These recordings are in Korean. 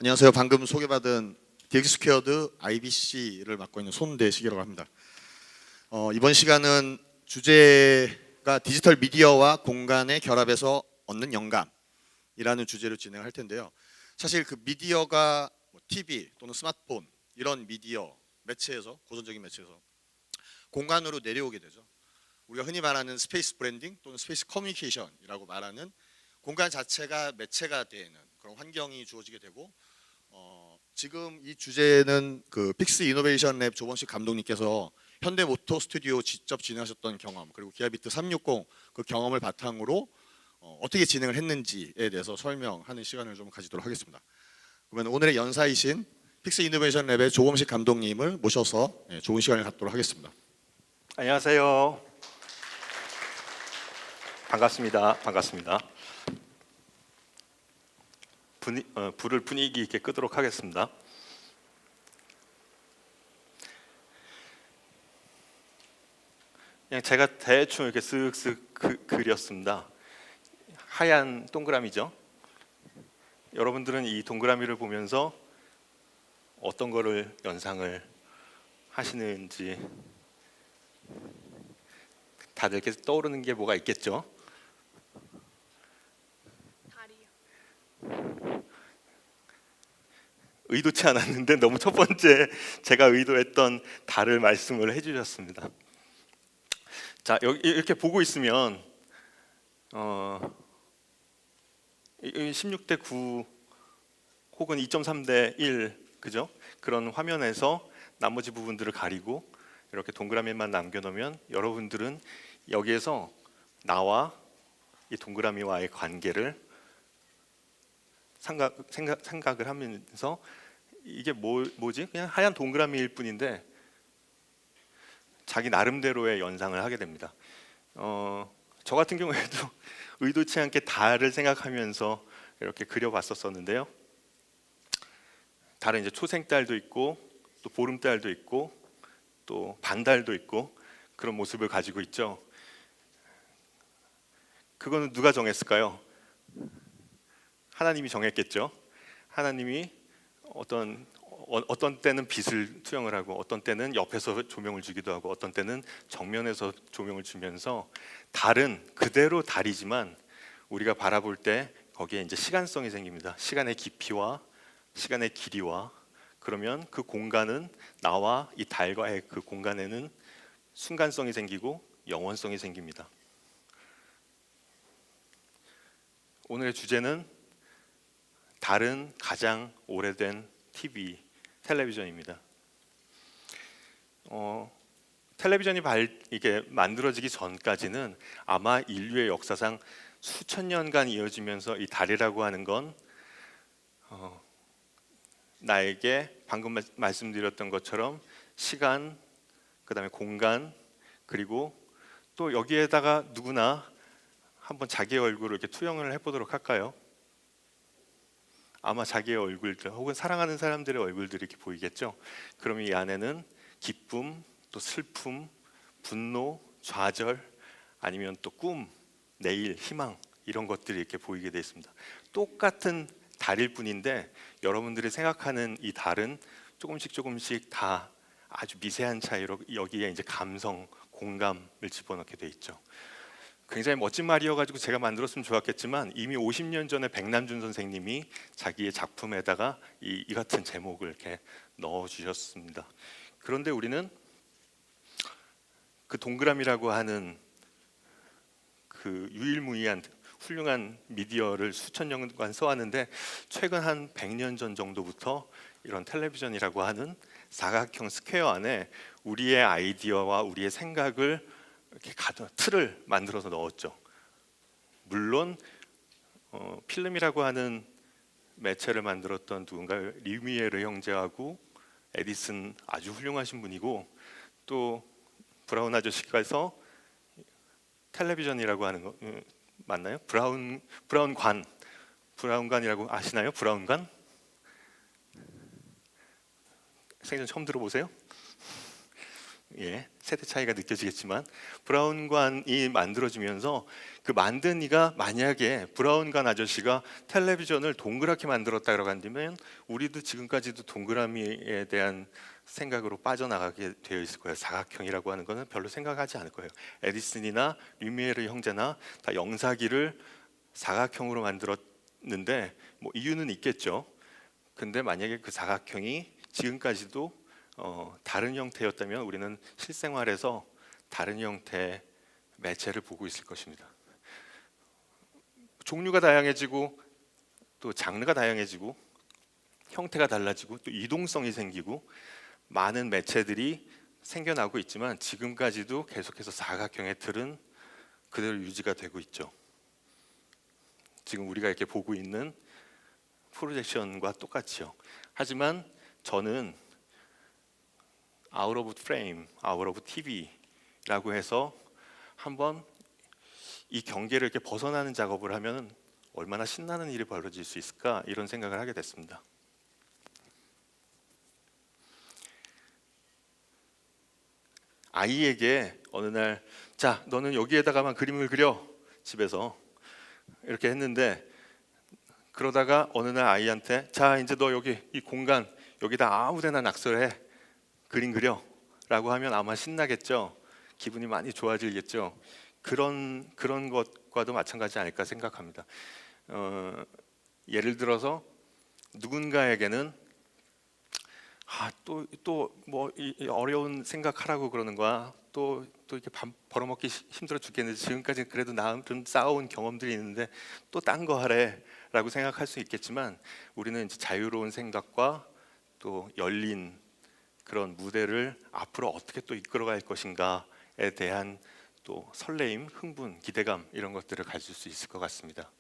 안녕하세요. 방금 소개받은 DX스퀘어드 IBC를 맡고 있는 손대식이라고 합니다. 이번 시간은 주제가 디지털 미디어와 공간의 결합에서 얻는 영감이라는 주제로 진행할 텐데요. 사실 그 미디어가 TV 또는 스마트폰 이런 미디어 매체에서, 고전적인 매체에서 공간으로 내려오게 되죠. 우리가 흔히 말하는 스페이스 브랜딩 또는 스페이스 커뮤니케이션이라고 말하는 공간 자체가 매체가 되는 그런 환경이 주어지게 되고, 지금 이 주제는 그 픽스 이노베이션 랩 조범식 감독님께서 현대모터 스튜디오 직접 진행하셨던 경험, 그리고 기아비트 360 그 경험을 바탕으로 어떻게 진행을 했는지에 대해서 설명하는 시간을 좀 가지도록 하겠습니다. 그러면 오늘의 연사이신 픽스 이노베이션 랩의 조범식 감독님을 모셔서 좋은 시간을 갖도록 하겠습니다. 안녕하세요. 반갑습니다. 불을 분위기 있게 끄도록 하겠습니다. 그냥 제가 대충 이렇게 쓱쓱 그렸습니다. 하얀 동그라미죠. 여러분들은 이 동그라미를 보면서 어떤 거를 연상을 하시는지 다들 이렇게 떠오르는 게 뭐가 있겠죠? 다리요. 의도치 않았는데 너무 첫 번째 제가 의도했던 달을 말씀을 해주셨습니다. 자, 여기 이렇게 보고 있으면 16대 9 혹은 2.3대 1 그죠? 그런 화면에서 나머지 부분들을 가리고 이렇게 동그라미만 남겨놓으면 여러분들은 여기에서 나와 이 동그라미와의 관계를 생각을 하면서 이게 뭐지? 그냥 하얀 동그라미일 뿐인데 자기 나름대로의 연상을 하게 됩니다. 저 같은 경우에도 의도치 않게 달을 생각하면서 이렇게 그려봤었는데요. 달은 이제 초생달도 있고 또 보름달도 있고 또 반달도 있고 그런 모습을 가지고 있죠. 그거는 누가 정했을까요? 하나님이 정했겠죠. 하나님이 어떤 때는 빛을 투영을 하고 어떤 때는 옆에서 조명을 주기도 하고 어떤 때는 정면에서 조명을 주면서 달은 그대로 달이지만 우리가 바라볼 때 거기에 이제 시간성이 생깁니다. 시간의 깊이와 시간의 길이와 그러면 그 공간은 나와 이 달과의 그 공간에는 순간성이 생기고 영원성이 생깁니다. 오늘의 주제는 달은 가장 오래된 텔레비전입니다. 텔레비전이 이게 만들어지기 전까지는 아마 인류의 역사상 수천 년간 이어지면서 이 달이라고 하는 건 나에게 방금 말씀드렸던 것처럼 시간, 그다음에 공간, 그리고 또 여기에다가 누구나 한번 자기의 얼굴을 이렇게 투영을 해보도록 할까요? 아마 자기의 얼굴들 혹은 사랑하는 사람들의 얼굴들이 이렇게 보이겠죠. 그럼 이 안에는 기쁨, 또 슬픔, 분노, 좌절, 아니면 또 꿈, 내일, 희망 이런 것들이 이렇게 보이게 되어 있습니다. 똑같은 달일 뿐인데 여러분들이 생각하는 이 달은 조금씩 다 아주 미세한 차이로 여기에 이제 감성, 공감을 집어넣게 돼 있죠. 굉장히 멋진 말이어가지고 제가 만들었으면 좋았겠지만 이미 50년 전에 백남준 선생님이 자기의 작품에다가 이 같은 제목을 이렇게 넣어주셨습니다. 그런데 우리는 그 동그라미라고 하는 그 유일무이한 훌륭한 미디어를 수천 년간 써왔는데 최근 한 100년 전 정도부터 이런 텔레비전이라고 하는 사각형 스퀘어 안에 우리의 아이디어와 우리의 생각을 이렇게 틀을 만들어서 넣었죠. 물론 필름이라고 하는 매체를 만들었던 누군가 류미에르 형제하고 에디슨 아주 훌륭하신 분이고 또 브라운 아저씨께서 텔레비전이라고 하는 거 맞나요? 브라운관이라고 아시나요? 브라운관? 생전 처음 들어보세요? 세대 차이가 느껴지겠지만 브라운관이 만들어지면서 그 만든 이가 만약에 브라운관 아저씨가 텔레비전을 동그랗게 만들었다고 한다면 우리도 지금까지도 동그라미에 대한 생각으로 빠져나가게 되어 있을 거예요. 사각형이라고 하는 거는 별로 생각하지 않을 거예요. 에디슨이나 류미에르 형제나 다 영사기를 사각형으로 만들었는데 뭐 이유는 있겠죠. 근데 만약에 그 사각형이 지금까지도 다른 형태였다면 우리는 실생활에서 다른 형태의 매체를 보고 있을 것입니다. 종류가 다양해지고 또 장르가 다양해지고 형태가 달라지고 또 이동성이 생기고 많은 매체들이 생겨나고 있지만 지금까지도 계속해서 사각형의 틀은 그대로 유지가 되고 있죠. 지금 우리가 이렇게 보고 있는 프로젝션과 똑같이요. 하지만 저는 out of frame, out of TV라고 해서 한번 이 경계를 이렇게 벗어나는 작업을 하면 얼마나 신나는 일이 벌어질 수 있을까 이런 생각을 하게 됐습니다. 아이에게 어느 날 자, 너는 여기에다가만 그림을 그려 집에서 이렇게 했는데 그러다가 어느 날 아이한테 자, 이제 너 여기 이 공간 여기다 아무데나 낙서해 그림 그려 라고 하면 아마 신나겠죠. 기분이 많이 좋아지겠죠. 그런 것과도 마찬가지 아닐까 생각합니다. 예를 들어서 누군가에게는 또 뭐 어려운 생각하라고 그러는 거야. 또 이렇게 밥 벌어먹기 힘들어 죽겠는데 지금까지 그래도 나름 쌓아온 경험들이 있는데 또 딴 거 하래라고 생각할 수 있겠지만 우리는 이제 자유로운 생각과 또 열린 그런 무대를 앞으로 어떻게 또 이끌어갈 것인가에 대한 또 설레임, 흥분, 기대감 이런 것들을 가질 수 있을 것 같습니다.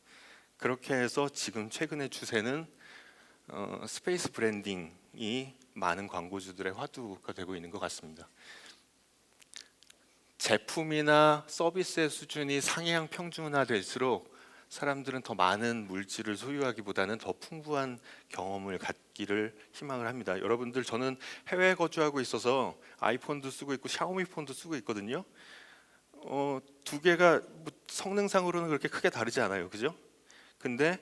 그렇게 해서 지금 최근의 추세는 스페이스 브랜딩이 많은 광고주들의 화두가 되고 있는 것 같습니다. 제품이나 서비스의 수준이 상향 평준화될수록 사람들은 더 많은 물질을 소유하기보다는 더 풍부한 경험을 갖기를 희망을 합니다. 여러분들 저는 해외에 거주하고 있어서 아이폰도 쓰고 있고 샤오미 폰도 쓰고 있거든요. 두 개가 뭐 성능상으로는 그렇게 크게 다르지 않아요, 그죠? 근데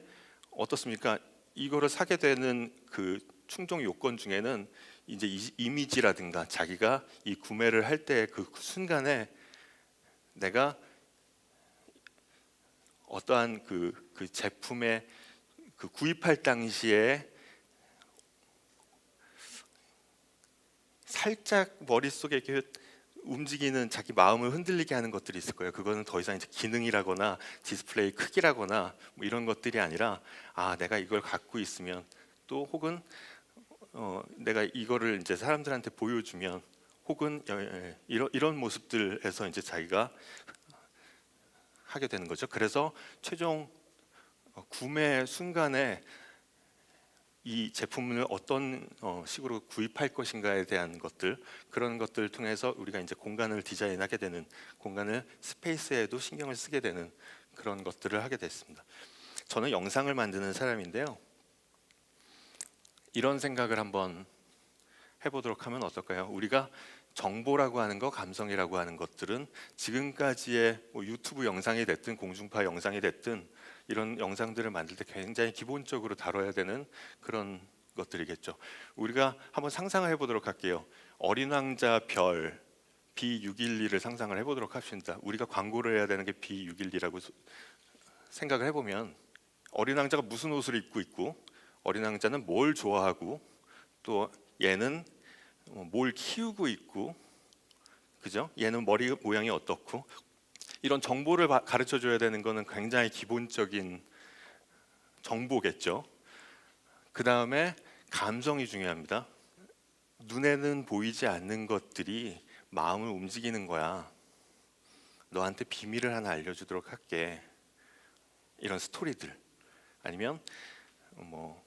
어떻습니까? 이거를 사게 되는 그 충족 요건 중에는 이제 이미지라든가 자기가 이 구매를 할 때 그 순간에 내가 어떠한 그 제품의 그 구입할 당시에 살짝 머릿속에 이렇게 움직이는 자기 마음을 흔들리게 하는 것들이 있을 거예요. 그거는 더 이상 이제 기능이라거나 디스플레이 크기라거나 뭐 이런 것들이 아니라 내가 이걸 갖고 있으면 또 혹은 내가 이거를 이제 사람들한테 보여주면 혹은 이런 모습들에서 이제 자기가 하게 되는 거죠. 그래서 최종 구매 순간에 이 제품을 어떤 식으로 구입할 것인가에 대한 것들 그런 것들을 통해서 우리가 이제 공간을 디자인하게 되는 공간을 스페이스에도 신경을 쓰게 되는 그런 것들을 하게 됐습니다. 저는 영상을 만드는 사람인데요. 이런 생각을 한번 해보도록 하면 어떨까요? 우리가 정보라고 하는 거, 감성이라고 하는 것들은 지금까지의 뭐 유튜브 영상이 됐든 공중파 영상이 됐든 이런 영상들을 만들 때 굉장히 기본적으로 다뤄야 되는 그런 것들이겠죠. 우리가 한번 상상을 해보도록 할게요. 어린 왕자 별 B612를 상상을 해보도록 합시다. 우리가 광고를 해야 되는 게 B612라고 생각을 해보면 어린 왕자가 무슨 옷을 입고 있고 어린 왕자는 뭘 좋아하고 또 얘는 뭘 키우고 있고 그죠? 얘는 머리 모양이 어떻고 이런 정보를 가르쳐 줘야 되는 거는 굉장히 기본적인 정보겠죠. 그 다음에 감성이 중요합니다. 눈에는 보이지 않는 것들이 마음을 움직이는 거야. 너한테 비밀을 하나 알려주도록 할게. 이런 스토리들 아니면 뭐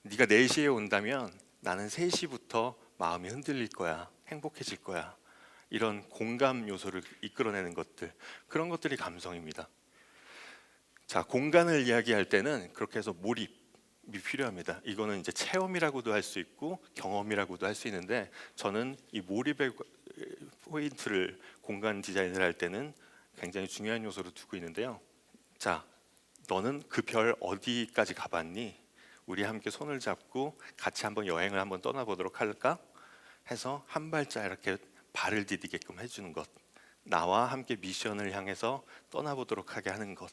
네가 4시에 온다면 나는 3시부터 마음이 흔들릴 거야. 행복해질 거야. 이런 공감 요소를 이끌어내는 것들 그런 것들이 감성입니다. 자, 공간을 이야기할 때는 그렇게 해서 몰입 필요합니다. 이거는 이제 체험이라고도 할 수 있고 경험이라고도 할 수 있는데, 저는 이 몰입의 포인트를 공간 디자인을 할 때는 굉장히 중요한 요소로 두고 있는데요. 자, 너는 그 별 어디까지 가봤니? 우리 함께 손을 잡고 같이 한번 여행을 한번 떠나보도록 할까? 해서 한 발짝 이렇게 발을 디디게끔 해주는 것, 나와 함께 미션을 향해서 떠나보도록 하게 하는 것,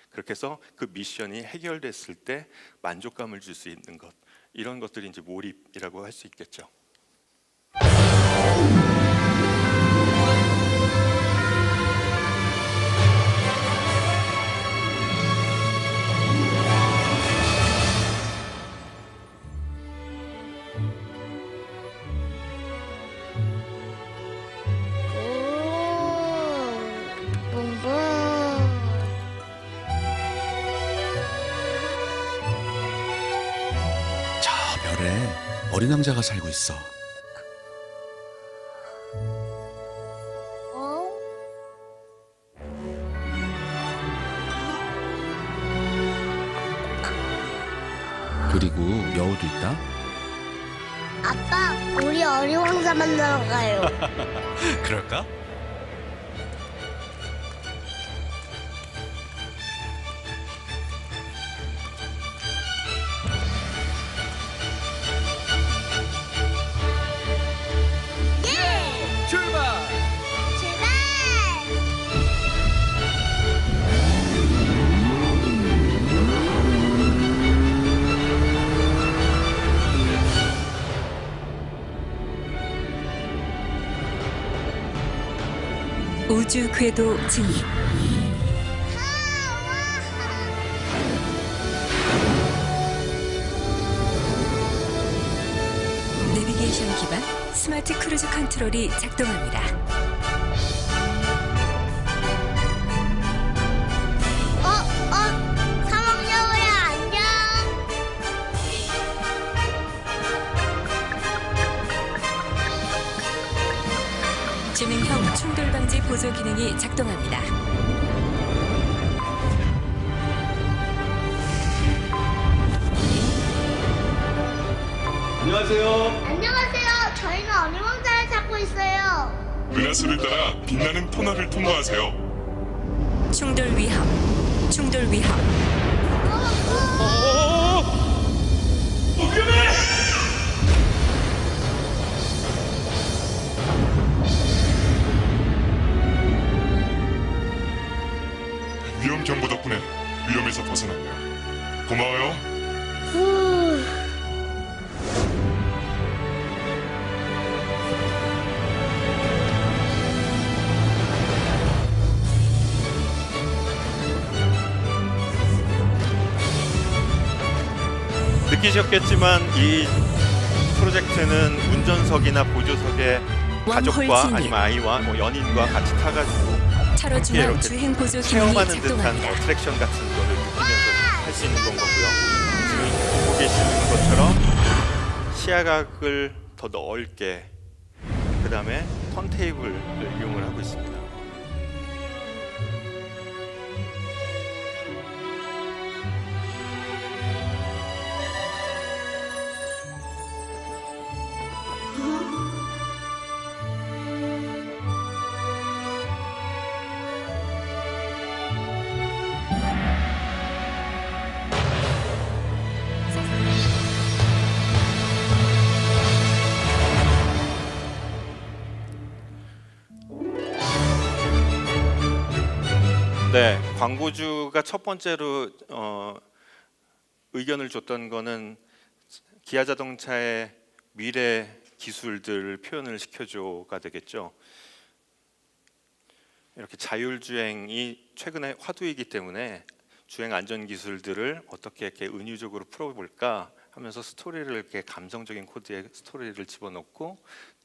그렇게 해서 그 미션이 해결됐을 때 만족감을 줄 수 있는 것, 이런 것들이 이제 몰입이라고 할 수 있겠죠. 오, 붕붕. 저 별에 어린 왕자가 살고 있어. 어? 그리고 여우도 있다. 아빠, 우리 어리왕자 만나러 가요. 그럴까? 예! 출발! 제발! 우주 궤도 진입. 내비게이션 기반 스마트 크루즈 컨트롤이 작동합니다. 사막여우야, 안녕. 지능형 충돌 방지 보조 기능이 작동합니다. 안녕하세요. 저희는 어리왕자를 찾고 있어요. 은하수를 따라 빛나는 터널을 통과하세요. 충돌 위험. 충돌 위험. 위험 경보 덕분에 위험에서 벗어났네요. 고마워요. 후. 느끼셨겠지만 이 프로젝트는 운전석이나 보조석에 가족과 원홀 아니면 진입. 아이와 뭐 연인과 같이 타가지고 차로 함께 중앙 이렇게 주행 보조 기능이 체험하는 듯한 작동합니다. 어트랙션 같은 거를 느끼면서 할 수 있는 건 거고요. 지금 보고 계시는 것처럼 시야각을 더 넓게, 그 다음에 턴테이블을 이용을 하고 있습니다. 네, 광고주가 첫 번째로 의견을 줬던 거는 기아 자동차의 미래 기술들을 표현을 시켜줘가 되겠죠. 이렇게 자율주행이 최근에 화두이기 때문에 주행 안전 기술들을 어떻게 이렇게 은유적으로 풀어볼까 하면서 스토리를 이렇게 감성적인 코드에 스토리를 집어넣고,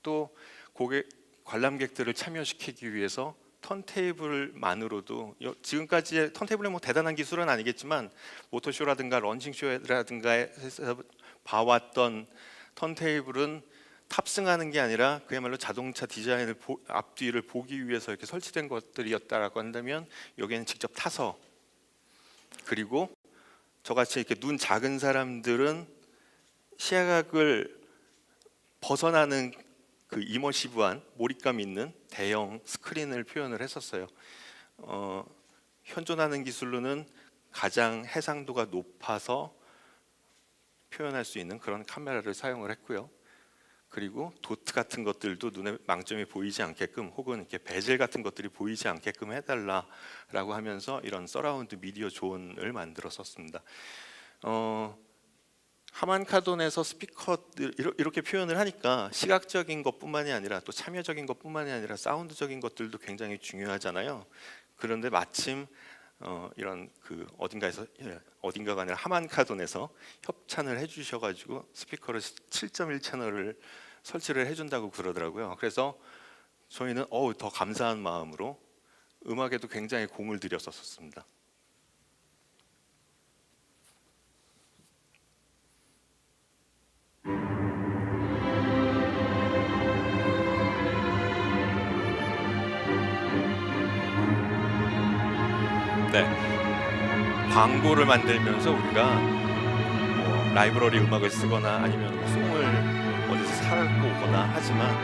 또 고객 관람객들을 참여시키기 위해서 턴테이블만으로도, 지금까지의 턴테이블은 뭐 대단한 기술은 아니겠지만 모터쇼라든가 런칭쇼라든가 해서 봐왔던 턴테이블은 탑승하는 게 아니라 그야말로 자동차 디자인을 앞뒤를 보기 위해서 이렇게 설치된 것들이었다라고 한다면, 여기에는 직접 타서, 그리고 저같이 이렇게 눈 작은 사람들은 시야각을 벗어나는 그 이머시브한 몰입감 있는 대형 스크린을 표현을 했었어요. 현존하는 기술로는 가장 해상도가 높아서 표현할 수 있는 그런 카메라를 사용을 했고요. 그리고 도트 같은 것들도 눈에 망점이 보이지 않게끔 혹은 이렇게 베젤 같은 것들이 보이지 않게끔 해달라라고 하면서 이런 서라운드 미디어 존을 만들었었습니다. 하만카돈에서 스피커들 이렇게 표현을 하니까 시각적인 것뿐만이 아니라 또 참여적인 것뿐만이 아니라 사운드적인 것들도 굉장히 중요하잖아요. 그런데 마침 이런 그 어딘가가 아니라 하만카돈에서 협찬을 해주셔가지고 스피커를 7.1 채널을 설치를 해준다고 그러더라고요. 그래서 저희는 더 감사한 마음으로 음악에도 굉장히 공을 들였었습니다. 네, 광고를 만들면서 우리가 뭐 라이브러리 음악을 쓰거나 아니면 송을 어디서 사갖고 오거나 하지만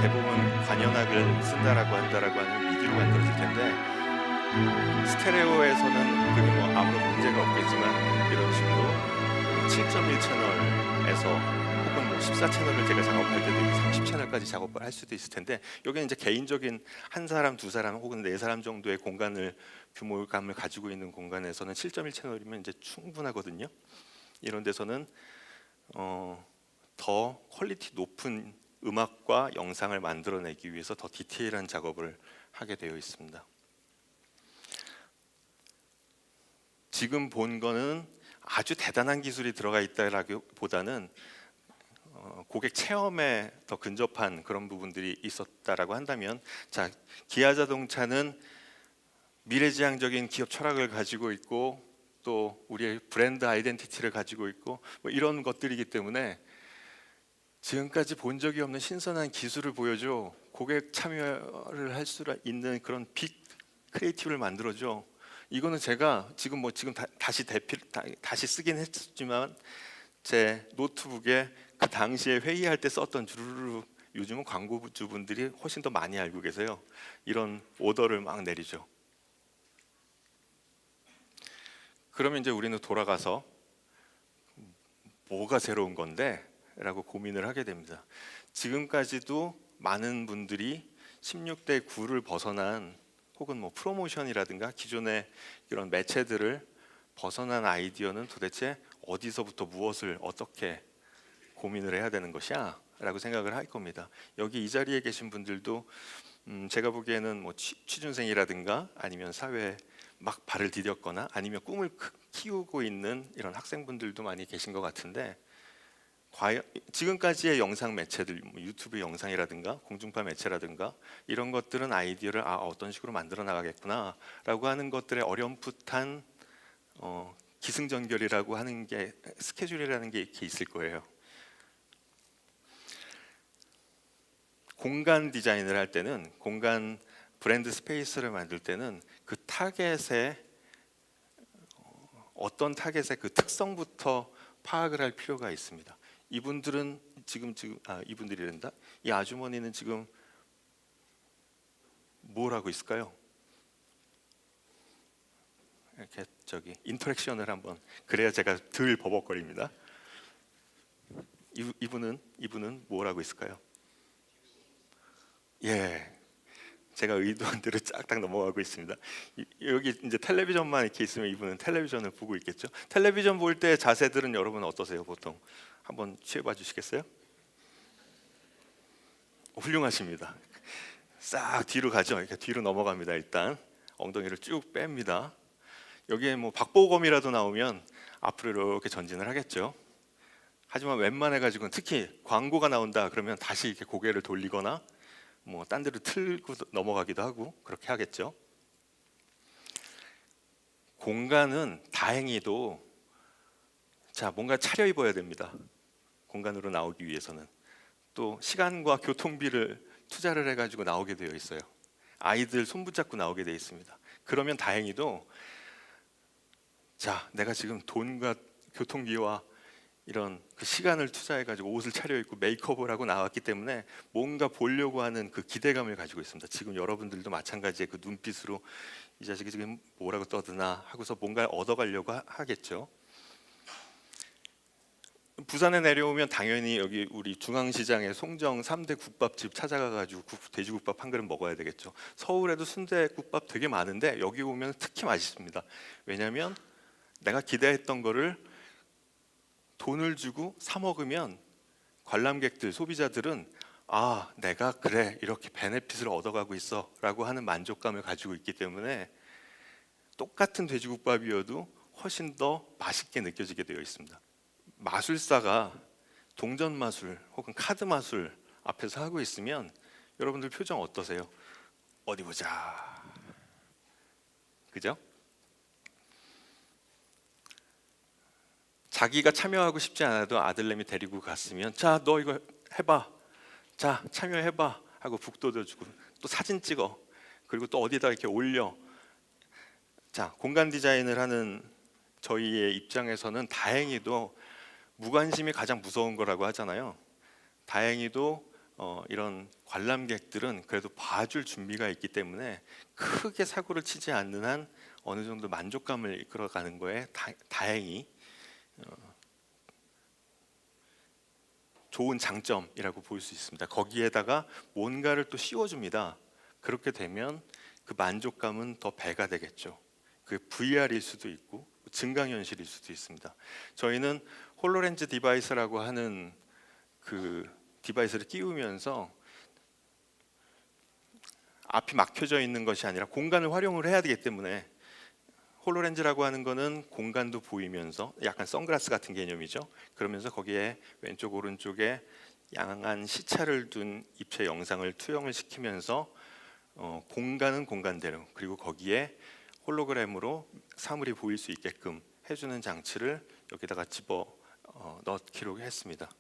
대부분 관현악을 쓴다라고 한다라고 하는 미디로 만들어질 텐데 스테레오에서는 그게 뭐 아무런 문제가 없겠지만 이런 식으로 7.1 채널에서 혹은 뭐 14채널을 제가 작업할 때도 30채널까지 작업을 할 수도 있을 텐데 여기는 이제 개인적인 한 사람, 두 사람 혹은 네 사람 정도의 공간을 규모감을 가지고 있는 공간에서는 7.1 채널이면 이제 충분하거든요. 이런 데서는 더 퀄리티 높은 음악과 영상을 만들어내기 위해서 더 디테일한 작업을 하게 되어 있습니다. 지금 본 거는 아주 대단한 기술이 들어가 있다라기보다는 고객 체험에 더 근접한 그런 부분들이 있었다라고 한다면, 자, 기아 자동차는 미래지향적인 기업 철학을 가지고 있고 또 우리의 브랜드 아이덴티티를 가지고 있고 뭐 이런 것들이기 때문에 지금까지 본 적이 없는 신선한 기술을 보여줘 고객 참여를 할 수 있는 그런 빅 크리에이티브를 만들어줘. 이거는 제가 지금 다시 쓰긴 했지만 제 노트북에 그 당시에 회의할 때 썼던 주르르, 요즘은 광고주분들이 훨씬 더 많이 알고 계세요. 이런 오더를 막 내리죠. 그러면 이제 우리는 돌아가서 뭐가 새로운 건데? 라고 고민을 하게 됩니다. 지금까지도 많은 분들이 16대 9를 벗어난 혹은 뭐 프로모션이라든가 기존의 이런 매체들을 벗어난 아이디어는 도대체 어디서부터 무엇을 어떻게 고민을 해야 되는 것이야? 라고 생각을 할 겁니다. 여기 이 자리에 계신 분들도 제가 보기에는 뭐 취준생이라든가 아니면 사회에 막 발을 디뎠거나 아니면 꿈을 키우고 있는 이런 학생분들도 많이 계신 것 같은데, 과연 지금까지의 영상 매체들, 뭐 유튜브 영상이라든가 공중파 매체라든가 이런 것들은 아이디어를 어떤 식으로 만들어 나가겠구나 라고 하는 것들의 어렴풋한 기승전결이라고 하는 게, 스케줄이라는 게 이렇게 있을 거예요. 공간 디자인을 할 때는, 공간 브랜드 스페이스를 만들 때는 그 타겟의 어떤 타겟의 그 특성부터 파악을 할 필요가 있습니다. 이분들은 이분들이란다. 이 아주머니는 지금 뭘 하고 있을까요? 이렇게 인터랙션을 한번, 그래야 제가 덜 버벅거립니다. 이분은 뭘 하고 있을까요? 예, 제가 의도한 대로 쫙딱 넘어가고 있습니다. 여기 이제 텔레비전만 이렇게 있으면 이분은 텔레비전을 보고 있겠죠. 텔레비전 볼 때 자세들은 여러분 어떠세요? 보통 한번 취해봐 주시겠어요? 훌륭하십니다. 싹 뒤로 가죠. 이렇게 뒤로 넘어갑니다. 일단 엉덩이를 쭉 뺍니다. 여기에 뭐 박보검이라도 나오면 앞으로 이렇게 전진을 하겠죠. 하지만 웬만해 가지고는, 특히 광고가 나온다 그러면 다시 이렇게 고개를 돌리거나 뭐 딴 데로 틀고 넘어가기도 하고 그렇게 하겠죠. 공간은 다행히도 뭔가 차려입어야 됩니다. 공간으로 나오기 위해서는 또 시간과 교통비를 투자를 해가지고 나오게 되어 있어요. 아이들 손 붙잡고 나오게 되어 있습니다. 그러면 다행히도 자, 내가 지금 돈과 교통비와 이런 그 시간을 투자해가지고 옷을 차려입고 메이크업을 하고 나왔기 때문에 뭔가 보려고 하는 그 기대감을 가지고 있습니다. 지금 여러분들도 마찬가지의 그 눈빛으로 이 자식이 지금 뭐라고 떠드나 하고서 뭔가 얻어가려고 하겠죠. 부산에 내려오면 당연히 여기 우리 중앙시장의 송정 3대 국밥집 찾아가가지고 돼지국밥 한 그릇 먹어야 되겠죠. 서울에도 순대국밥 되게 많은데 여기 오면 특히 맛있습니다. 왜냐하면 내가 기대했던 거를 돈을 주고 사 먹으면 관람객들, 소비자들은 아, 내가 그래 이렇게 베네핏을 얻어가고 있어라고 하는 만족감을 가지고 있기 때문에 똑같은 돼지국밥이어도 훨씬 더 맛있게 느껴지게 되어 있습니다. 마술사가 동전 마술 혹은 카드 마술 앞에서 하고 있으면 여러분들 표정 어떠세요? 어디 보자. 그죠? 자기가 참여하고 싶지 않아도 아들내미 데리고 갔으면 자, 너 이거 해봐. 자, 참여해봐 하고 북돋워주고 또 사진 찍어. 그리고 또 어디다 이렇게 올려. 자, 공간 디자인을 하는 저희의 입장에서는 다행히도 무관심이 가장 무서운 거라고 하잖아요. 다행히도 이런 관람객들은 그래도 봐줄 준비가 있기 때문에 크게 사고를 치지 않는 한 어느 정도 만족감을 이끌어가는 거에 다행히 좋은 장점이라고 볼 수 있습니다. 거기에다가 뭔가를 또 씌워줍니다. 그렇게 되면 그 만족감은 더 배가 되겠죠. 그 VR일 수도 있고 증강현실일 수도 있습니다. 저희는 홀로렌즈 디바이스라고 하는 그 디바이스를 끼우면서 앞이 막혀져 있는 것이 아니라 공간을 활용을 해야 되기 때문에 홀로렌즈라고 하는 거는 공간도 보이면서 약간 선글라스 같은 개념이죠. 그러면서 거기에 왼쪽 오른쪽에 양한 시차를 둔 입체 영상을 투영을 시키면서 공간은 공간대로 그리고 거기에 홀로그램으로 사물이 보일 수 있게끔 해주는 장치를 여기다가 집어 넣기로 했습니다.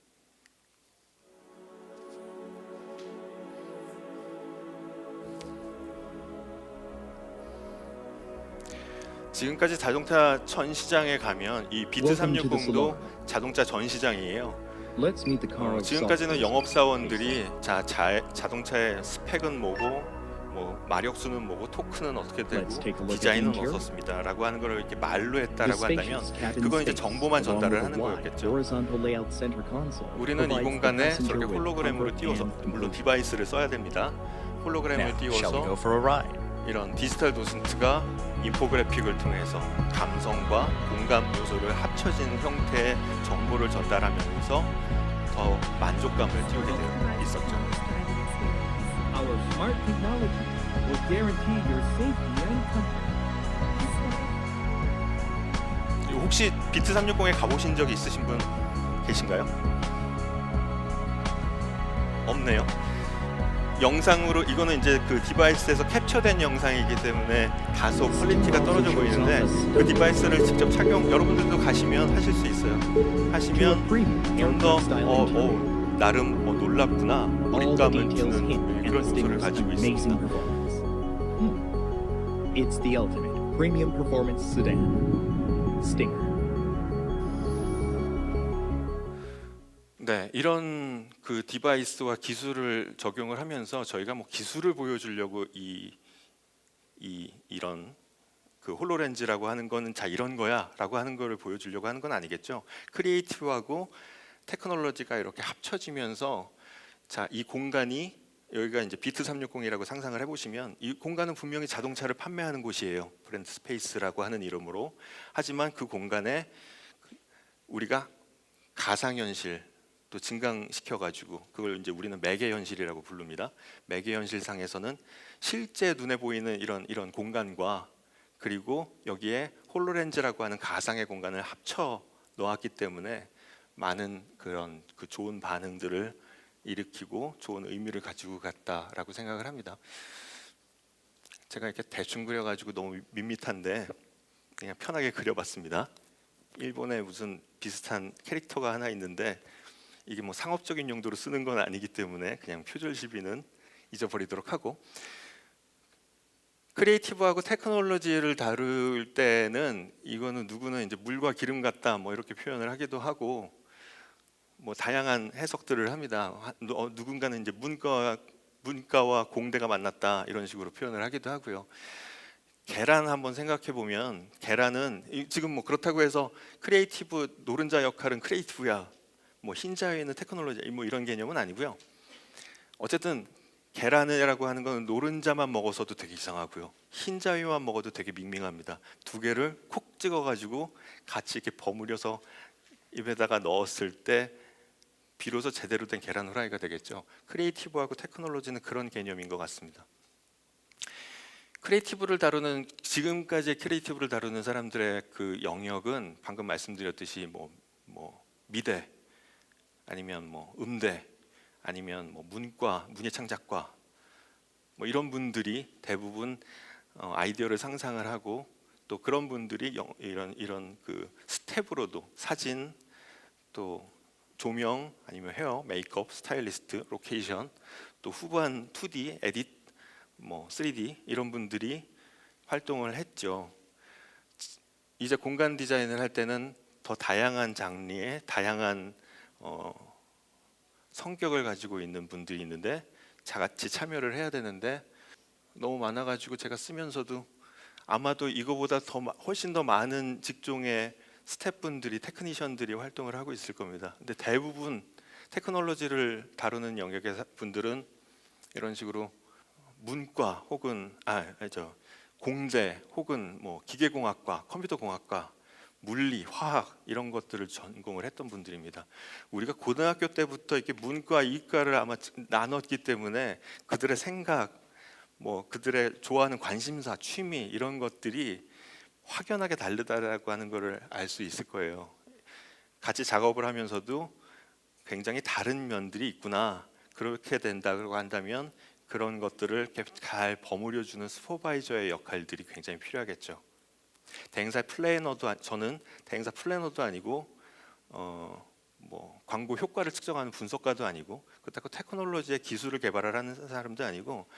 지금까지 자동차 전시장에 가면 이 비트 360도 자동차 전시장이에요. 지금까지는 영업사원들이 자동차의 스펙은 뭐고 뭐 마력수는 뭐고 토크는 어떻게 되고 디자인은 어떻습니다 라고 하는 걸 이렇게 말로 했다라고 한다면 그건 이제 정보만 전달을 하는 거였겠죠. 우리는 이 공간에 저렇게 홀로그램으로 띄워서 물론 디바이스를 써야 됩니다. 홀로그램을 띄워서 이런 디지털 도슨트가 인포그래픽을 통해서 감성과 공감 요소를 합쳐진 형태의 정보를 전달하면서 더 만족감을 띄우게 되어 있었죠. Our smart technology will guarantee your safety and comfort. 혹시 비트 360에 가보신 적이 있으신 분 계신가요? 없네요. 영상으로 이거는 이제 그 디바이스에서 캡처된 영상이기 때문에 다소 퀄리티가 떨어져 보이는데 그 디바이스를 직접 착용 여러분들도 가시면 하실 수 있어요. 하시면 좀 더 나름 놀랍구나 몰입감을 주는 그런 요소를 가지고 있습니다. It's the ultimate premium performance sedan, Stinger. 네, 이런 그 디바이스와 기술을 적용을 하면서 저희가 뭐 기술을 보여주려고 이런 그 홀로렌즈라고 하는 거는 자 이런 거야라고 하는 거를 보여주려고 하는 건 아니겠죠. 크리에이티브하고 테크놀로지가 이렇게 합쳐지면서 자 이 공간이 여기가 이제 비트 360이라고 상상을 해보시면 이 공간은 분명히 자동차를 판매하는 곳이에요. 브랜드 스페이스라고 하는 이름으로. 하지만 그 공간에 우리가 가상현실 또 증강시켜가지고 그걸 이제 우리는 매개현실이라고 부릅니다. 매개현실상에서는 실제 눈에 보이는 이런 공간과 그리고 여기에 홀로렌즈라고 하는 가상의 공간을 합쳐 놓았기 때문에 많은 그런 그 좋은 반응들을 일으키고 좋은 의미를 가지고 갔다라고 생각을 합니다. 제가 이렇게 대충 그려가지고 너무 밋밋한데 그냥 편하게 그려봤습니다. 일본에 무슨 비슷한 캐릭터가 하나 있는데 이게 뭐 상업적인 용도로 쓰는 건 아니기 때문에 그냥 표절 시비는 잊어버리도록 하고 크리에이티브하고 테크놀로지를 다룰 때는 이거는 누구는 이제 물과 기름 같다 뭐 이렇게 표현을 하기도 하고 뭐 다양한 해석들을 합니다. 누군가는 이제 문과와 공대가 만났다 이런 식으로 표현을 하기도 하고요. 계란 한번 생각해 보면 계란은 지금 뭐 그렇다고 해서 크리에이티브 노른자 역할은 크리에이티브야, 뭐 흰자위는 테크놀로지 뭐 이런 개념은 아니고요. 어쨌든 계란이라고 하는 건 노른자만 먹어서도 되게 이상하고요. 흰자위만 먹어도 되게 밍밍합니다. 두 개를 콕 찍어가지고 같이 이렇게 버무려서 입에다가 넣었을 때 비로소 제대로 된 계란 후라이가 되겠죠. 크리에이티브하고 테크놀로지는 그런 개념인 것 같습니다. 크리에이티브를 다루는 지금까지의 크리에이티브를 다루는 사람들의 그 영역은 방금 말씀드렸듯이 뭐 미대 아니면 뭐 음대 아니면 뭐 문과, 문예창작과 뭐 이런 분들이 대부분 아이디어를 상상을 하고 또 그런 분들이 이런 그 스텝으로도 사진 또 조명 아니면 헤어, 메이크업, 스타일리스트, 로케이션 또 후반 2D, 에딧, 뭐 3D 이런 분들이 활동을 했죠. 이제 공간 디자인을 할 때는 더 다양한 장르의 다양한 성격을 가지고 있는 분들이 있는데 같이 참여를 해야 되는데 너무 많아가지고 제가 쓰면서도 아마도 이거보다 훨씬 더 많은 직종의 스태프분들이 테크니션들이 활동을 하고 있을 겁니다. 근데 대부분 테크놀로지를 다루는 영역의 분들은 이런 식으로 문과 혹은 공대 혹은 뭐 기계공학과, 컴퓨터공학과, 물리, 화학 이런 것들을 전공을 했던 분들입니다. 우리가 고등학교 때부터 이렇게 문과, 이과를 아마 나눴기 때문에 그들의 생각, 뭐 그들의 좋아하는 관심사, 취미 이런 것들이 확연하게 다르다라고 하는 것을 알 수 있을 거예요. 같이 작업을 하면서도 굉장히 다른 면들이 있구나. 그렇게 된다고 한다면 그런 것들을 잘 버무려주는 슈퍼바이저의 역할들이 굉장히 필요하겠죠. 대행사 플래너도 저는 대행사 플래너도 아니고 뭐 광고 효과를 측정하는 분석가도 아니고 그렇다고 테크놀로지의 기술을 개발하는 사람도 아니고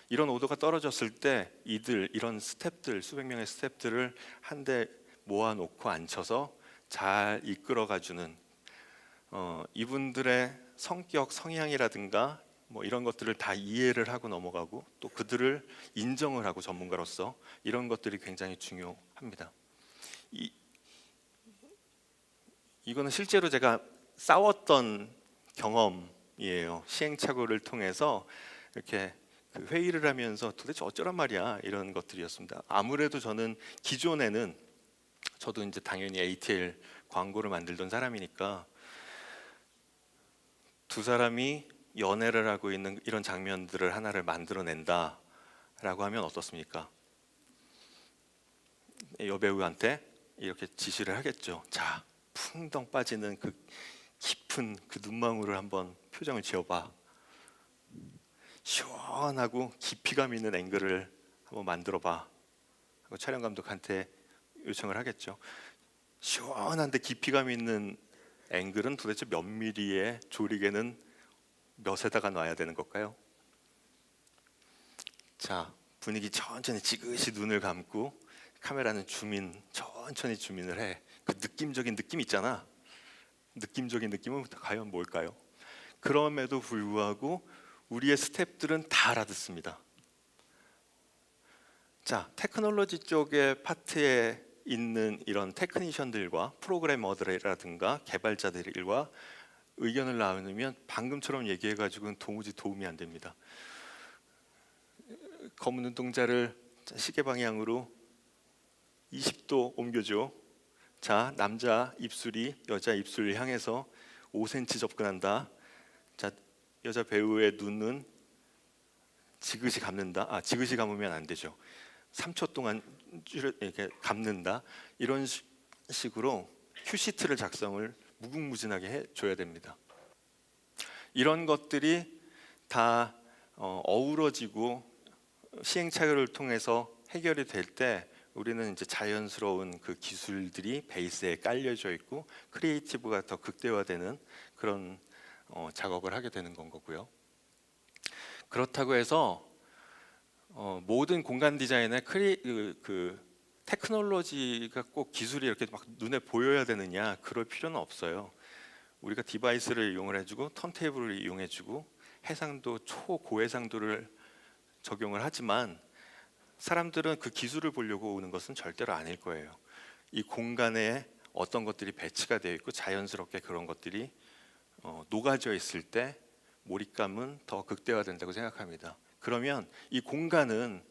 이런 오더가 떨어졌을 때 이런 스태프들 수백 명의 스태프들을 한데 모아놓고 앉혀서 잘 이끌어가주는 이분들의 성격, 성향이라든가 뭐 이런 것들을 다 이해를 하고 넘어가고 또 그들을 인정을 하고 전문가로서 이런 것들이 굉장히 중요합니다. 이거는 실제로 제가 싸웠던 경험이에요. 시행착오를 통해서 이렇게 그 회의를 하면서 도대체 어쩌란 말이야 이런 것들이었습니다. 아무래도 저는 기존에는 저도 이제 당연히 ATL 광고를 만들던 사람이니까 두 사람이 연애를 하고 있는 이런 장면들을 하나를 만들어낸다라고 하면 어떻습니까? 여배우한테 이렇게 지시를 하겠죠. 자, 풍덩 빠지는 그 깊은 그 눈망울을 한번 표정을 지어봐. 시원하고 깊이감 있는 앵글을 한번 만들어봐. 하고 촬영 감독한테 요청을 하겠죠. 시원한데 깊이감 있는 앵글은 도대체 몇 미리의 조리개는 몇에다가 놔야 되는 걸까요? 자, 분위기 천천히 지그시 눈을 감고 카메라는 천천히 줌인을 해. 그 느낌적인 느낌 있잖아. 느낌적인 느낌은 과연 뭘까요? 그럼에도 불구하고 우리의 스태프들은 다 알아듣습니다. 자, 테크놀로지 쪽의 파트에 있는 이런 테크니션들과 프로그래머들이라든가 개발자들과 의견을 나누면 방금처럼 얘기해가지고는 도무지 도움이 안 됩니다. 검은 눈동자를 시계 방향으로 20도 옮겨줘. 자, 남자 입술이 여자 입술을 향해서 5cm 접근한다. 자, 여자 배우의 눈은 지그시 감는다. 지그시 감으면 안 되죠. 3초 동안 이렇게 감는다. 이런 식으로 큐시트를 작성을 무궁무진하게 해줘야 됩니다. 이런 것들이 다 어우러지고 시행착오를 통해서 해결이 될 때 우리는 이제 자연스러운 그 기술들이 베이스에 깔려져 있고 크리에이티브가 더 극대화되는 그런 작업을 하게 되는 건 거고요. 그렇다고 해서 모든 공간 디자인에 테크놀로지가 꼭 기술이 이렇게 막 눈에 보여야 되느냐, 그럴 필요는 없어요. 우리가 디바이스를 이용을 해주고 턴테이블을 이용해주고 해상도 초고해상도를 적용을 하지만 사람들은 그 기술을 보려고 오는 것은 절대로 아닐 거예요. 이 공간에 어떤 것들이 배치가 되어 있고 자연스럽게 그런 것들이 녹아져 있을 때 몰입감은 더 극대화된다고 생각합니다. 그러면 이 공간은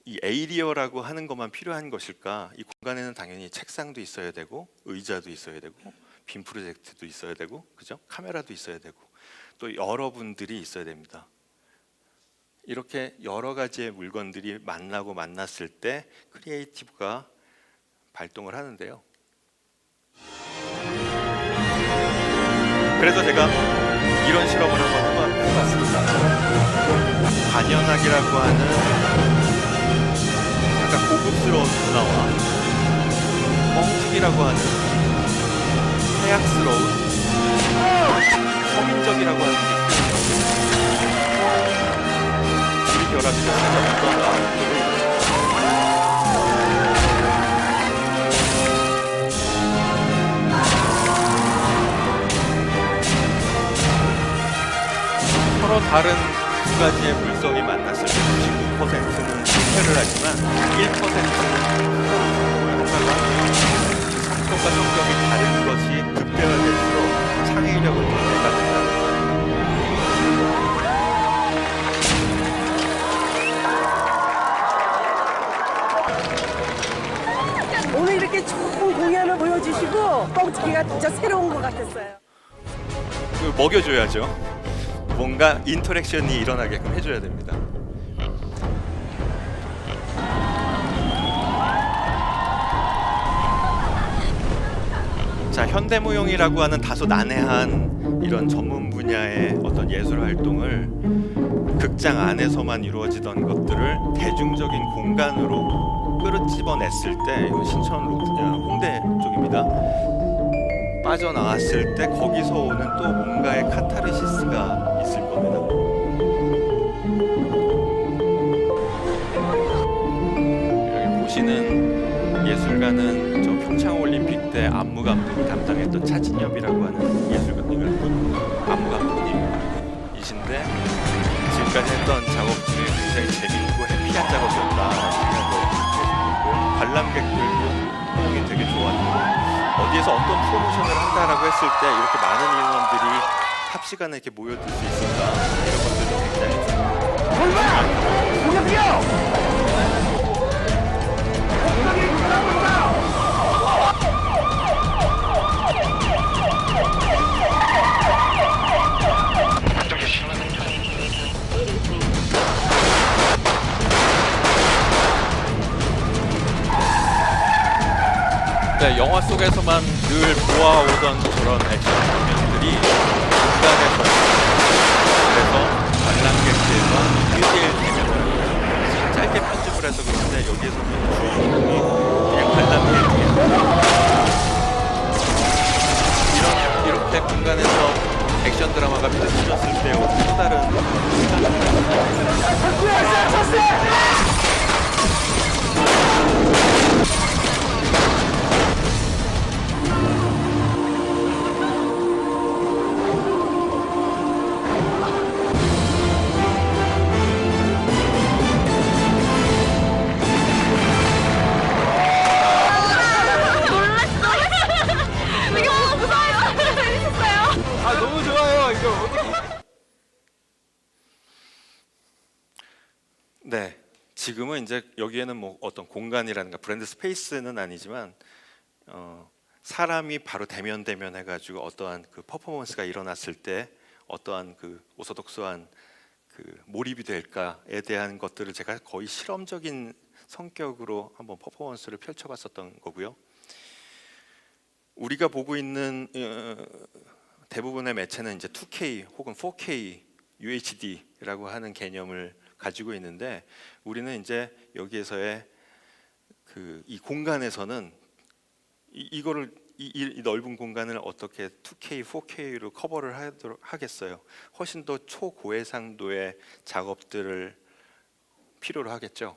이 에이리어라고 하는 것만 필요한 것일까? 이 공간에는 당연히 책상도 있어야 되고 의자도 있어야 되고 빔 프로젝트도 있어야 되고, 그죠? 카메라도 있어야 되고 또 여러분들이 있어야 됩니다. 이렇게 여러 가지의 물건들이 만났을 때 크리에이티브가 발동을 하는데요. 그래서 제가 이런 실험을 한번 해봤습니다. 관현악이라고 하는 약간 고급스러운 문화와 뻥튀기라고 하는 해악스러운 서민적이라고 하는 게 둘이 결합이 됐을 때 어떤가? 서로 다른 두 가지의 물성이 만났을 때 99%는 실패를 하지만 1%는 서로 성공을 하다가 성격과 성격이 다른 것이 극대화될수록 창의력을 내가 된다는 거예요. 오늘 이렇게 좋은 공연을 보여주시고 뻥튀기가 진짜 새로운 것 같았어요. 먹여줘야죠. 뭔가 인터랙션이 일어나게끔 해줘야 됩니다. 자, 현대무용이라고 하는 다소 난해한 이런 전문 분야의 어떤 예술 활동을 극장 안에서만 이루어지던 것들을 대중적인 공간으로 끌어집어냈을 때, 이건 신천 홍대 쪽입니다. 빠져나왔을 때 거기서 오는 또 뭔가의 카타르시스가 있을 겁니다. 여기 보시는 예술가는 저 평창올림픽 때 안무 감독을 담당했던 차진엽이라고 하는 안무 감독님이신데, 지금까지 했던 작업 중에 굉장히 재밌고 해피한 작업이었다라는 생각을 해주고, 관람객들도 호응이 되게 좋았고, 어디에서 어떤 프로모션을 한다라고 했을 때 이렇게 많은 인원들이 합시간에 이렇게 모여들 수 있을까, 이런 것들도 굉장히 네, 영화 속에서만 늘 보아오던 저런 액션 장면들이 공간에서, 그래서 관람객들과 1대1 대면을 짧게 편집을 해서 그런데 여기에서는 주인공이 그냥 관람객이에요. 이렇게 공간에서 액션 드라마가 펼쳐졌을 때 또 다른 네, 지금은 이제 여기에는 뭐 어떤 공간이라든가 브랜드 스페이스는 아니지만 사람이 바로 대면 해가지고 어떠한 그 퍼포먼스가 일어났을 때 어떠한 그 오소독소한 그 몰입이 될까에 대한 것들을 제가 거의 실험적인 성격으로 한번 퍼포먼스를 펼쳐봤었던 거고요. 우리가 보고 있는 대부분의 매체는 이제 2K 혹은 4K UHD라고 하는 개념을 가지고 있는데, 우리는 이제 여기에서의 이 공간에서는 이 넓은 공간을 어떻게 2K, 4K로 커버를 하겠어요. 훨씬 더 초고해상도의 작업들을 필요로 하겠죠.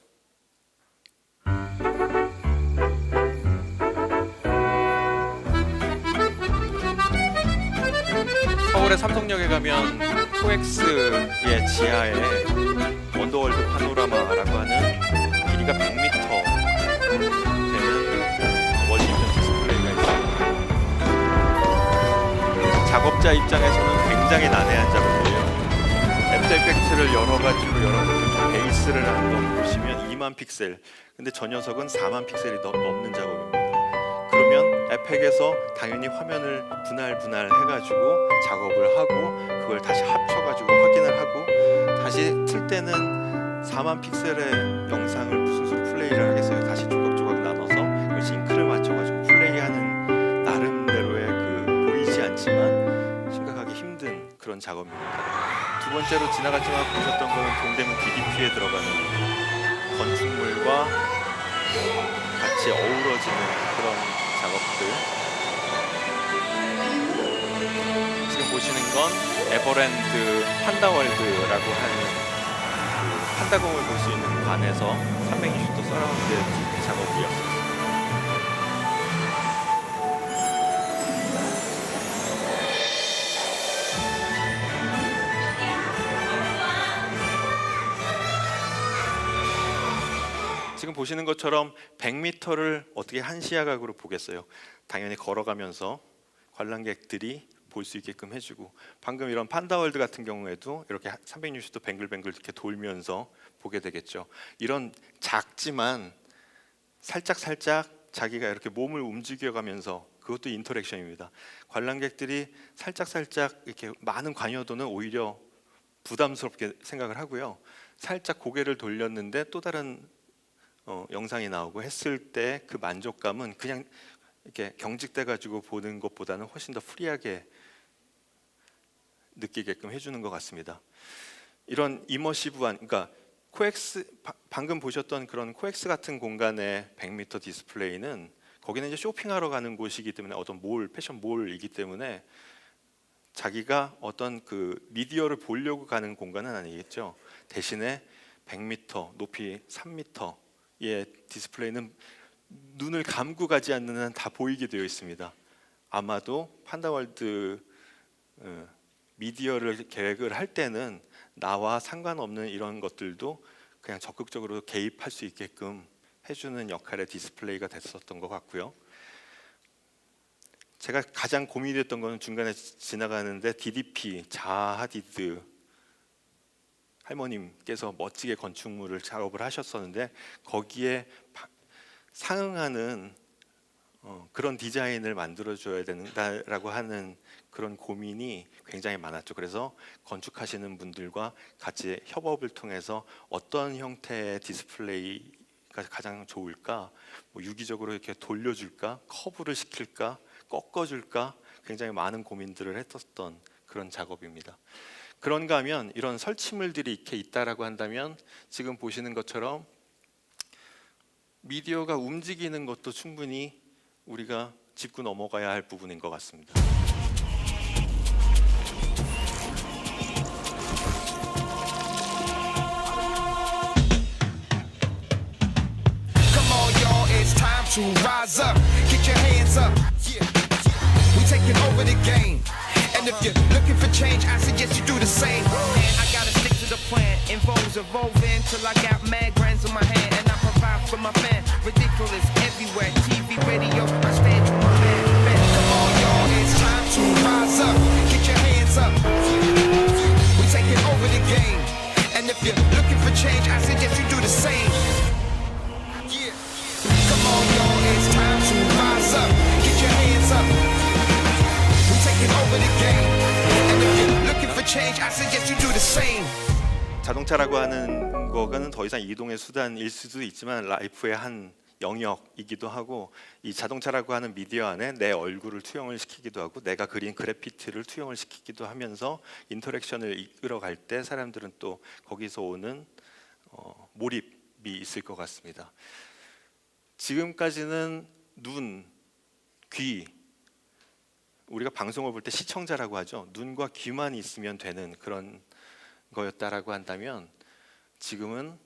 서울의 삼성역에 가면 코엑스의 지하에 원더월드 파노라마라고 하는 길이가 100m 되는 멀티비전 디스플레이가 있습니다. 작업자 입장에서는 굉장히 난해한 작업이에요. 애프터 이펙트를 열어가지고 여러분들 베이스를 한번 보시면 2만 픽셀, 근데 저 녀석은 4만 픽셀이 넘는 작업입니다. 그러면 에펙에서 당연히 화면을 분할 해가지고 작업을 하고 그걸 다시 합쳐가지고 확인을 하고 다시 틀 때는 4만 픽셀의 영상을 무슨 수로 플레이를 하겠어요. 다시 조각조각 나눠서 그 싱크를 맞춰가지고 플레이하는 나름대로의 그 보이지 않지만 심각하게 힘든 그런 작업입니다. 두 번째로 지나갔지만 보셨던 거는 동대문 DDP에 들어가는 건축물과 같이 어우러지는 그런 작업들. 지금 보시는 건 에버랜드 판다월드라고 하는 그 판다공을 볼 수 있는 관에서 360도 서라운드 작업이었습니다. 지금 보시는 것처럼 100m를 어떻게 한 시야각으로 보겠어요. 당연히 걸어가면서 관람객들이 볼 수 있게끔 해주고, 방금 이런 판다월드 같은 경우에도 이렇게 360도 뱅글뱅글 이렇게 돌면서 보게 되겠죠. 이런 작지만 살짝 자기가 이렇게 몸을 움직여가면서, 그것도 인터랙션입니다. 관람객들이 살짝 이렇게 많은 관여도는 오히려 부담스럽게 생각을 하고요. 살짝 고개를 돌렸는데 또 다른 영상이 나오고 했을 때 그 만족감은 그냥 이렇게 경직돼 가지고 보는 것보다는 훨씬 더 프리하게 느끼게끔 해주는 것 같습니다. 이런 이머시브한, 그러니까 코엑스, 방금 보셨던 그런 코엑스 같은 공간의 100m 디스플레이는 거기는 이제 쇼핑하러 가는 곳이기 때문에 어떤 몰, 패션 몰이기 때문에 자기가 어떤 그 미디어를 보려고 가는 공간은 아니겠죠. 대신에 100m, 높이 3m 의 디스플레이는 눈을 감고 가지 않는 한 다 보이게 되어 있습니다. 아마도 판다월드 미디어를 계획을 할 때는 나와 상관없는 이런 것들도 그냥 적극적으로 개입할 수 있게끔 해주는 역할의 디스플레이가 됐었던 것 같고요. 제가 가장 고민이 됐던 거는 중간에 지나가는데 DDP, 자하 하디드 할머님께서 멋지게 건축물을 작업을 하셨었는데 거기에 상응하는 그런 디자인을 만들어줘야 된다라고 하는 그런 고민이 굉장히 많았죠. 그래서 건축하시는 분들과 같이 협업을 통해서 어떤 형태의 디스플레이가 가장 좋을까, 뭐 유기적으로 이렇게 돌려줄까, 커브를 시킬까, 꺾어줄까, 굉장히 많은 고민들을 했었던 그런 작업입니다. 그런가 하면 이런 설치물들이 이렇게 있다라고 한다면 지금 보시는 것처럼 미디어가 움직이는 것도 충분히 우리가 짚고 넘어가야 할 부분인 것 같습니다. Come on, y'all, it's time to rise up. Get your hands up. We taking over the game. And if you're looking for change, I suggest you do the same. And I gotta stick to the plan. Involves evolving till I got mad grands in my hand. And I provide for my fan. Ridiculous everywhere. TV, radio, I stand to my man. Come on, y'all, it's time to rise up. Get your hands up. We taking over the game. And if you're looking for change, I suggest you do the same. Yeah. Come on, y'all, it's time to rise up. Get your hands up. We taking over the game. And if you're looking for change, I suggest you do the same. 자동차라고 하는 거는 더 이상 이동의 수단일 수도 있지만 라이프의 한 영역이기도 하고, 이 자동차라고 하는 미디어 안에 내 얼굴을 투영을 시키기도 하고 내가 그린 그래피티를 투영을 시키기도 하면서 인터랙션을 이끌어갈 때 사람들은 또 거기서 오는 몰입이 있을 것 같습니다. 지금까지는 눈, 귀, 우리가 방송을 볼 때 시청자라고 하죠. 눈과 귀만 있으면 되는 그런 거였다라고 한다면 지금은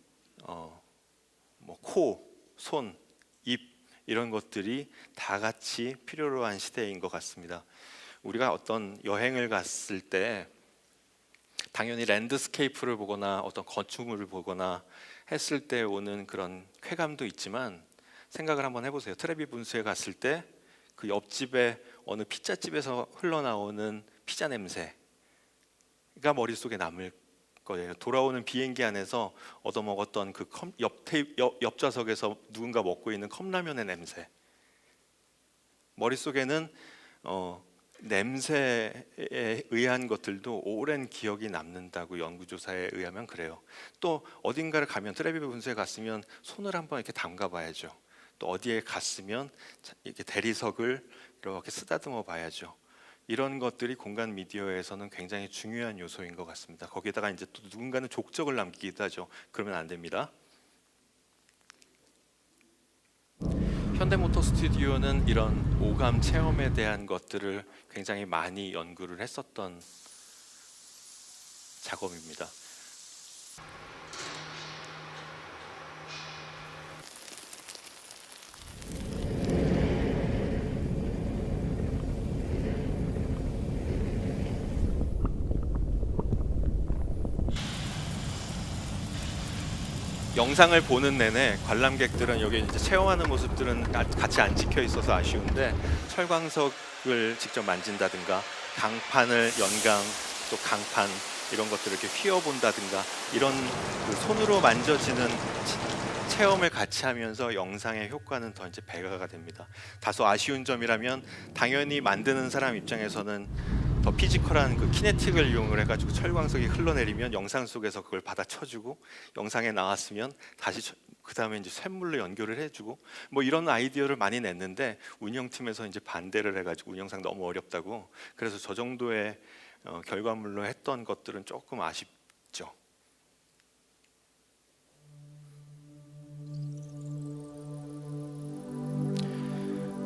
뭐 코, 손, 입 이런 것들이 다 같이 필요로 한 시대인 것 같습니다. 우리가 어떤 여행을 갔을 때 당연히 랜드스케이프를 보거나 어떤 건축물을 보거나 했을 때 오는 그런 쾌감도 있지만 생각을 한번 해보세요. 트레비 분수에 갔을 때 그 옆집에 어느 피자집에서 흘러나오는 피자 냄새가 머릿속에 남을 거예요. 돌아오는 비행기 안에서 얻어먹었던 그 옆 좌석에서 누군가 먹고 있는 컵라면의 냄새. 머릿속에는 냄새에 의한 것들도 오랜 기억이 남는다고 연구조사에 의하면 그래요. 또 어딘가를 가면 트레비 분수에 갔으면 손을 한번 이렇게 담가봐야죠. 또 어디에 갔으면 이렇게 대리석을 이렇게 쓰다듬어 봐야죠. 이런 것들이 공간 미디어에서는 굉장히 중요한 요소인 것 같습니다. 거기에다가 이제 또 누군가는 족적을 남기기도 하죠. 그러면 안 됩니다. 현대모터 스튜디오는 이런 오감 체험에 대한 것들을 굉장히 많이 연구를 했었던 작업입니다. 영상을 보는 내내 관람객들은 여기 이제 체험하는 모습들은 같이 안 찍혀 있어서 아쉬운데 철광석을 직접 만진다든가 강판을 연강 또 강판 이런 것들을 이렇게 휘어본다든가 이런 그 손으로 만져지는 체험을 같이 하면서 영상의 효과는 더 이제 배가가 됩니다. 다소 아쉬운 점이라면 당연히 만드는 사람 입장에서는 더 피지컬한 그 키네틱을 이용을 해가지고 철광석이 흘러내리면 영상 속에서 그걸 받아쳐주고 영상에 나왔으면 다시 그 다음에 이제 쇳물로 연결을 해주고 뭐 이런 아이디어를 많이 냈는데 운영팀에서 이제 반대를 해가지고 운영상 너무 어렵다고 그래서 저 정도의 결과물로 했던 것들은 조금 아쉽죠.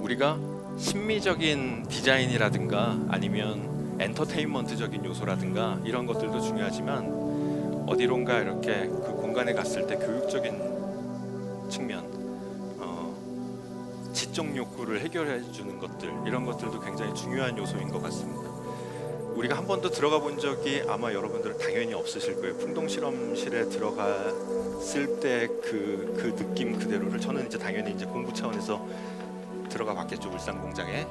우리가 심미적인 디자인이라든가 아니면 엔터테인먼트적인 요소라든가 이런 것들도 중요하지만 어디론가 이렇게 그 공간에 갔을 때 교육적인 측면, 지적 욕구를 해결해 주는 것들 이런 것들도 굉장히 중요한 요소인 것 같습니다. 우리가 한 번도 들어가 본 적이 아마 여러분들은 당연히 없으실 거예요. 풍동 실험실에 들어갔을 때 그 느낌 그대로를 저는 이제 당연히 이제 공부 차원에서 들어가 봤겠죠. 울산 공장에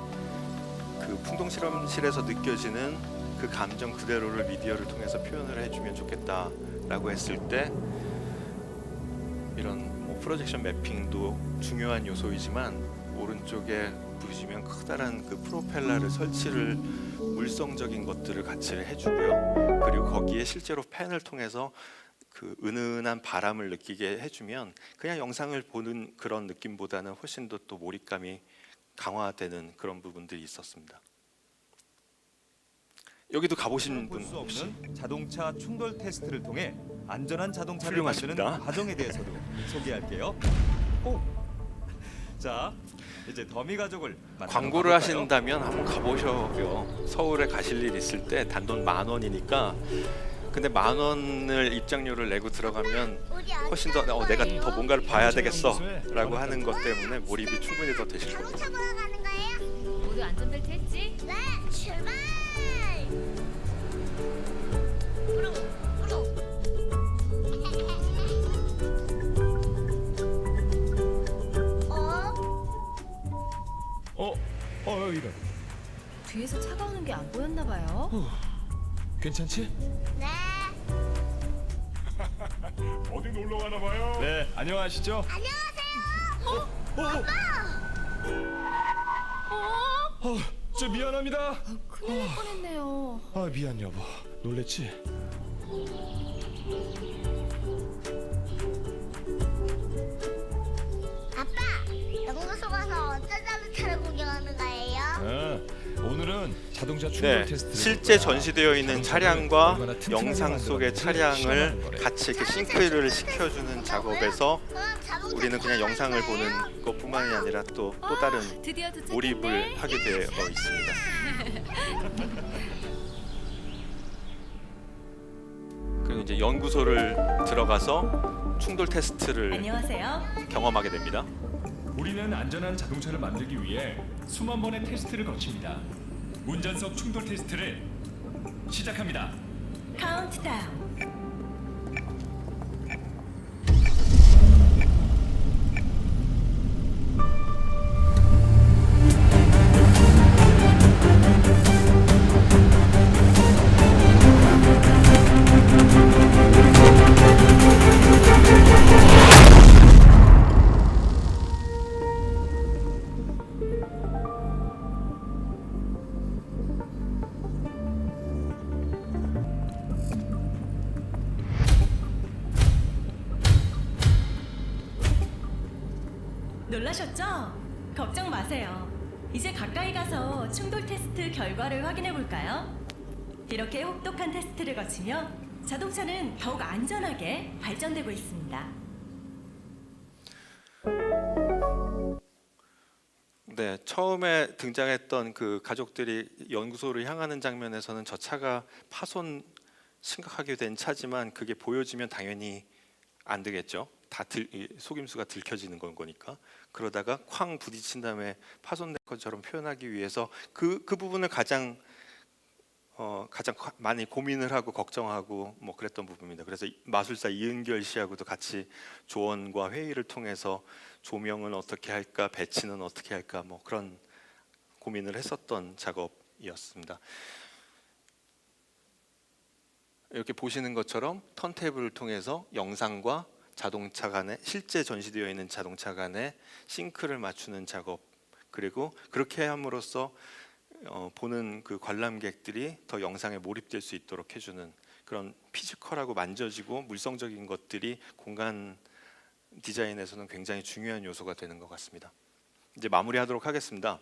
그 풍동 실험실에서 느껴지는 그 감정 그대로를 미디어를 통해서 표현을 해주면 좋겠다라고 했을 때 이런 뭐 프로젝션 매핑도 중요한 요소이지만 오른쪽에 보시면 커다란 그 프로펠러를 설치를 물성적인 것들을 같이 해주고요. 그리고 거기에 실제로 팬을 통해서 그 은은한 바람을 느끼게 해주면 그냥 영상을 보는 그런 느낌보다는 훨씬 더 또 몰입감이 강화되는 그런 부분들이 있었습니다. 여기도 가보신 분 혹시? 자동차 충돌 테스트를 통해 안전한 자동차를 훌륭하십니다. 만드는 과정에 대해서도 소개할게요. 자, 이제 더미 가족을 광고를 하신다면 한번 가보셔요. 서울에 가실 일 있을 때 단돈 10,000원이니까 근데 10,000원을 입장료를 내고 들어가면 훨씬 더 내가 더 뭔가를 봐야 되겠어 라고 하는 것 때문에 몰입이 충분히 더 되실 겁니다. 자동차 보러 가는 거예요? 모두 안전벨트 했지? 네, 출발! 부릉, 부릉. 이런. 뒤에서 차가 오는 게 안 보였나 봐요. 괜찮지? 네. 어디 놀러 가나 봐요. 네, 안녕하시죠? 안녕하세요. 저 미안합니다. 큰일 날 뻔했네요. 미안 여보. 놀랬지? 아빠, 연구소 가서 어떤 자동차를 구경하는 거예요? 오늘은 자동차 충돌 네, 테스트를 실제 볼 거야. 전시되어 있는 자동차를 차량과 얼마나 튼튼하게 영상 속의 만들었는지 차량을 시험하는 거래. 같이 이렇게 싱크를 시켜주는 작업에서 그럼 자동차 우리는 그냥 구경하는 영상을 거예요? 보는 것뿐만이 아니라 또 다른 드디어 도착했네. 몰입을 하게 되어 있습니다. 이제 연구소를 들어가서 충돌 테스트를 안녕하세요. 경험하게 됩니다. 우리는 안전한 자동차를 만들기 위해 수만 번의 테스트를 거칩니다. 운전석 충돌 테스트를 시작합니다. 카운트다운. 놀라셨죠? 걱정 마세요. 이제 가까이 가서 충돌 테스트 결과를 확인해 볼까요? 이렇게 혹독한 테스트를 거치며 자동차는 더욱 안전하게 발전되고 있습니다. 네, 처음에 등장했던 그 가족들이 연구소를 향하는 장면에서는 저 차가 파손 심각하게 된 차지만 그게 보여지면 당연히 안 되겠죠. 이 속임수가 들켜지는 건 거니까. 그러다가 쾅 부딪힌 다음에 파손된 것처럼 표현하기 위해서 그 부분을 가장 많이 고민을 하고 걱정하고 뭐 그랬던 부분입니다. 그래서 마술사 이은결 씨하고도 같이 조언과 회의를 통해서 조명은 어떻게 할까, 배치는 어떻게 할까, 뭐 그런 고민을 했었던 작업이었습니다. 이렇게 보시는 것처럼 턴테이블을 통해서 영상과 자동차 간에 실제 전시되어 있는 자동차 간에 싱크를 맞추는 작업, 그리고 그렇게 함으로써 보는 그 관람객들이 더 영상에 몰입될 수 있도록 해주는 그런 피지컬하고 만져지고 물성적인 것들이 공간 디자인에서는 굉장히 중요한 요소가 되는 것 같습니다. 이제 마무리하도록 하겠습니다.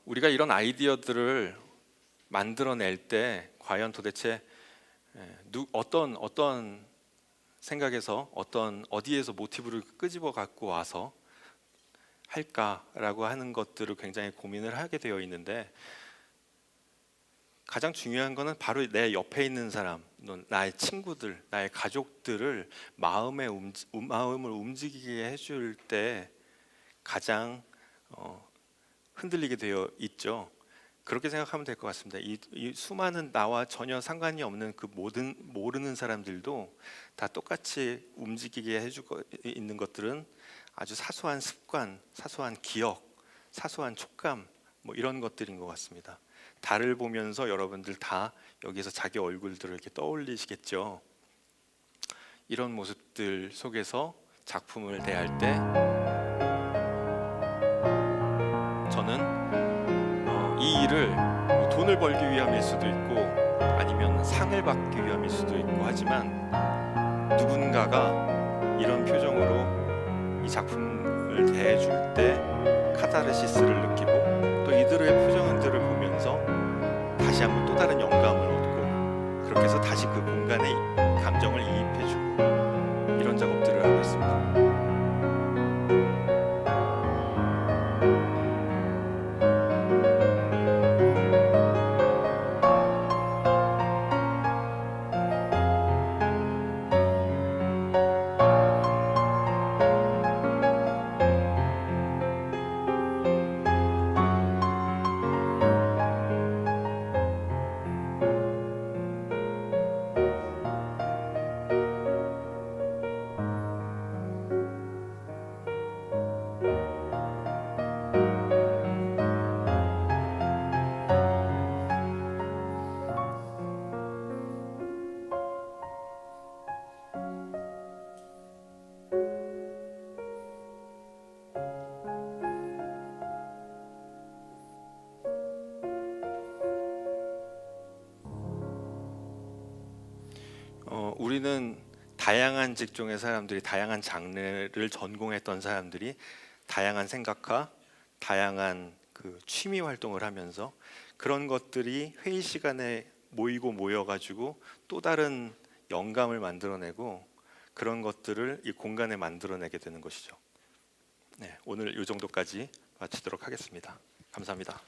우리가 이런 아이디어들을 만들어낼 때 과연 도대체 어떤 생각에서 어디에서 모티브를 끄집어 갖고 와서 할까라고 하는 것들을 굉장히 고민을 하게 되어 있는데, 가장 중요한 거는 바로 내 옆에 있는 사람, 나의 친구들, 나의 가족들을 마음을 움직이게 해줄 때 가장 흔들리게 되어 있죠. 그렇게 생각하면 될 것 같습니다. 이 수많은 나와 전혀 상관이 없는 그 모르는 사람들도 다 똑같이 움직이게 해주고 있는 것들은 아주 사소한 습관, 사소한 기억, 사소한 촉감, 뭐 이런 것들인 것 같습니다. 달을 보면서 여러분들 다 여기서 자기 얼굴들을 이렇게 떠올리시겠죠. 이런 모습들 속에서 작품을 대할 때 저는 이 일을 돈을 벌기 위함일 수도 있고 아니면 상을 받기 위함일 수도 있고 하지만, 누군가가 이런 표정으로 이 작품을 대해줄 때 카타르시스를 느끼고 또 이들의 표정들을 보면서 다시 한번 또 다른 영감을 얻고, 그렇게 해서 다시 그 공간에 감정을 이입해주고 이런 작업들을 하고 있습니다. 우리는 다양한 직종의 사람들이, 다양한 장르를 전공했던 사람들이 다양한 생각과 다양한 그 취미 활동을 하면서 그런 것들이 회의 시간에 모여가지고 또 다른 영감을 만들어내고 그런 것들을 이 공간에 만들어내게 되는 것이죠. 네, 오늘 이 정도까지 마치도록 하겠습니다. 감사합니다.